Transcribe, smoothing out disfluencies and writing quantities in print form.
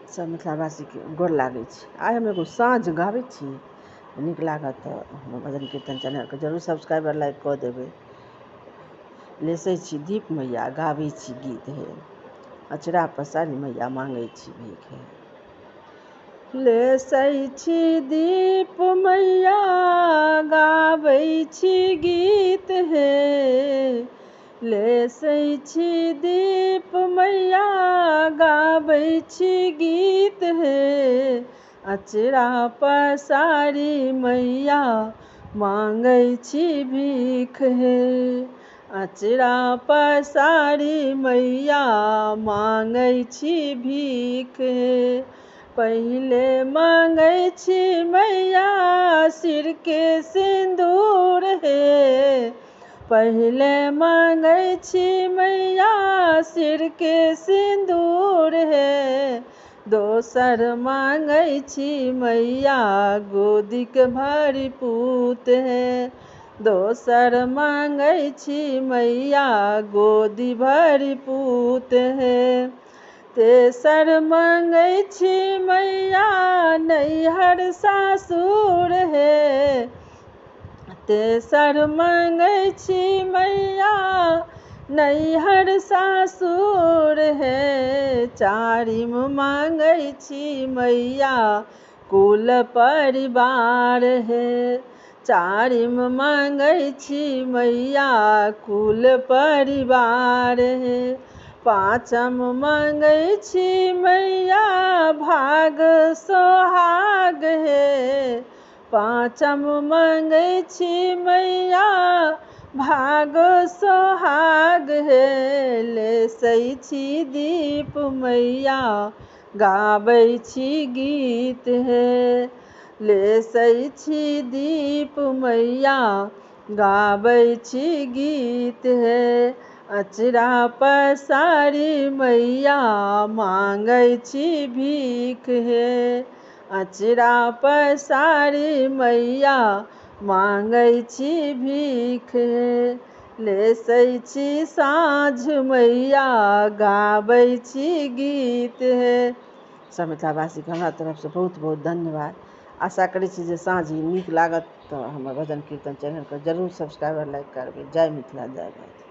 सब मिथिलावासी के गोर लागै छी। आइ हम एगो साँझ गाबै छी, नीक लागत तऽ हमर भजन कीर्तन चैनलके जरूर सब्सक्राइब लाइक कऽ देबै। लेसै छी दीप मैया गाबै छी गीत हे, अचरा पसारी मैया मांगै छी भीख हे। लेसै छी दीप मैया गाबै छी गीत हे, लेसै छी दीप मैया गाबै छी गीत हे। अचरा पसारी मैया मांगै छी भीख हे, अचरा पसारी मैया मांगै छी भीख हे। पहिले मांगै छी मैया सिर के सिंदूर हे, पहिले मांगै छी मैया सिर के सिंदूर हे। दोसर मांगै छी मैया गोदी के भरी पूत हे, दोसर मांगै छी मैया गोदी भरी पूत हे। तेसर मांगै छी मैया नैहर सासुर हे, तेसर मांगै छी मैया नैहर सासुर हे। चारिम मांगै छी मैया कुल परिवार हे, चारिम मांगै छी मैया कुल परिवार हे। पाँचम मांगै छी मैया भाग सोहाग हे, पाँचम मांगै छी मैया भाग सोहाग हे। लेसै छी दीप मैया गाबै छी गीत हे, लेसै छी दीप मैया गाबै छी गीत हे। अचरा पसारी मैया मांगै छी भीख हे, अचरा पसारी मैया मांगै छी भीख हे। लेसै छी साँझ मैया गाबै छी गीत हे। सब मिथिलावासी के हमरा तरफ से बहुत बहुत धन्यवाद। आशा करै छी जे साँझ नीक लागत तऽ हमर भजन कीर्तन चैनलके जरूर सब्सक्राइब लाइक करबै। जय मिथिला जय भारत।